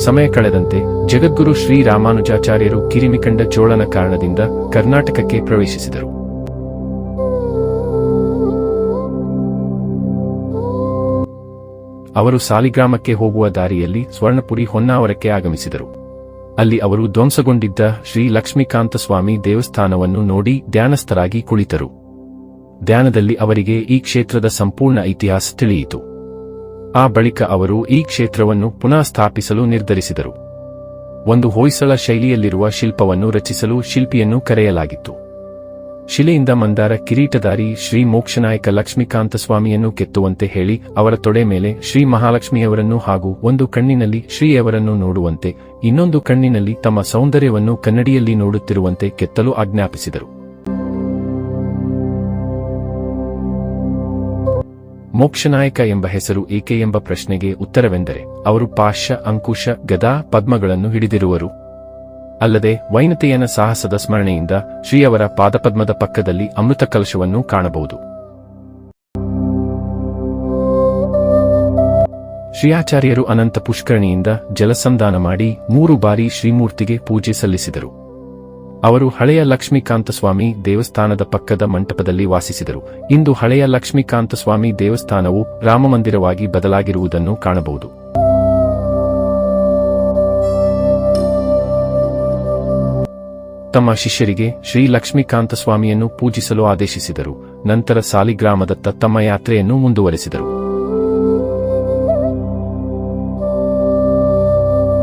ಸಮಯ ಕಳೆದಂತೆ ಜಗದ್ಗುರು ಶ್ರೀ ರಾಮಾನುಜಾಚಾರ್ಯರು ಕಿರಿಮಿಕಂಡ ಚೋಳನ ಕಾರಣದಿಂದ ಕರ್ನಾಟಕಕ್ಕೆ ಪ್ರವೇಶಿಸಿದರು. ಅವರು ಸಾಲಿಗ್ರಾಮಕ್ಕೆ ಹೋಗುವ ದಾರಿಯಲ್ಲಿ ಸ್ವರ್ಣಪುರಿ ಹೊನ್ನಾವರಕ್ಕೆ ಆಗಮಿಸಿದರು. ಅಲ್ಲಿ ಅವರು ಧ್ವಂಸಗೊಂಡಿದ್ದ ಶ್ರೀ ಲಕ್ಷ್ಮೀಕಾಂತಸ್ವಾಮಿ ದೇವಸ್ಥಾನವನ್ನು ನೋಡಿ ಧ್ಯಾನಸ್ಥರಾಗಿ ಕುಳಿತರು. ಧ್ಯಾನದಲ್ಲಿ ಅವರಿಗೆ ಈ ಕ್ಷೇತ್ರದ ಸಂಪೂರ್ಣ ಇತಿಹಾಸ ತಿಳಿಯಿತು. ಆ ಬಳಿಕ ಅವರು ಈ ಕ್ಷೇತ್ರವನ್ನು ಪುನಃ ಸ್ಥಾಪಿಸಲು ನಿರ್ಧರಿಸಿದರು. ಒಂದು ಹೊಯ್ಸಳ ಶೈಲಿಯಲ್ಲಿರುವ ಶಿಲ್ಪವನ್ನು ರಚಿಸಲು ಶಿಲ್ಪಿಯನ್ನು ಕರೆಯಲಾಗಿತ್ತು. ಶಿಲೆಯಿಂದ ಮಂದಾರ ಕಿರೀಟಧಾರಿ ಶ್ರೀ ಮೋಕ್ಷನಾಯಕ ಲಕ್ಷ್ಮೀಕಾಂತಸ್ವಾಮಿಯನ್ನು ಕೆತ್ತುವಂತೆ ಹೇಳಿ ಅವರ ತೊಡೆ ಮೇಲೆ ಶ್ರೀ ಮಹಾಲಕ್ಷ್ಮಿಯವರನ್ನು ಹಾಗೂ ಒಂದು ಕಣ್ಣಿನಲ್ಲಿ ಶ್ರೀಯವರನ್ನು ನೋಡುವಂತೆ ಇನ್ನೊಂದು ಕಣ್ಣಿನಲ್ಲಿ ತಮ್ಮ ಸೌಂದರ್ಯವನ್ನು ಕನ್ನಡಿಯಲ್ಲಿ ನೋಡುತ್ತಿರುವಂತೆ ಕೆತ್ತಲು ಆಜ್ಞಾಪಿಸಿದರು. ಮೋಕ್ಷನಾಯಕ ಎಂಬ ಹೆಸರು ಏಕೆ ಎಂಬ ಪ್ರಶ್ನೆಗೆ ಉತ್ತರವೆಂದರೆ ಅವರು ಪಾಶ, ಅಂಕುಶ, ಗದಾ, ಪದ್ಮಗಳನ್ನು ಹಿಡಿದಿರುವರು. ಅಲ್ಲದೆ ವೈನತೆಯನ ಸಾಹಸದ ಸ್ಮರಣೆಯಿಂದ ಶ್ರೀಯವರ ಪಾದಪದ್ಮದ ಪಕ್ಕದಲ್ಲಿ ಅಮೃತ ಕಲಶವನ್ನು ಕಾಣಬಹುದು. ಶ್ರೀಯಾಚಾರ್ಯರು ಅನಂತ ಪುಷ್ಕರಣಿಯಿಂದ ಜಲಸಂಧಾನ ಮಾಡಿ 3 ಬಾರಿ ಶ್ರೀಮೂರ್ತಿಗೆ ಪೂಜೆ ಸಲ್ಲಿಸಿದರು. ಅವರು ಹಳೆಯ ಲಕ್ಷ್ಮೀಕಾಂತಸ್ವಾಮಿ ದೇವಸ್ಥಾನದ ಪಕ್ಕದ ಮಂಟಪದಲ್ಲಿ ವಾಸಿಸಿದರು. ಇಂದು ಹಳೆಯ ಲಕ್ಷ್ಮೀಕಾಂತಸ್ವಾಮಿ ದೇವಸ್ಥಾನವು ರಾಮಮಂದಿರವಾಗಿ ಬದಲಾಗಿರುವುದನ್ನು ಕಾಣಬಹುದು. ತಮ್ಮ ಶಿಷ್ಯರಿಗೆ ಶ್ರೀ ಲಕ್ಷ್ಮೀಕಾಂತಸ್ವಾಮಿಯನ್ನು ಪೂಜಿಸಲು ಆದೇಶಿಸಿದರು. ನಂತರ ಸಾಲಿಗ್ರಾಮದತ್ತ ತಮ್ಮ ಯಾತ್ರೆಯನ್ನು ಮುಂದುವರೆಸಿದರು.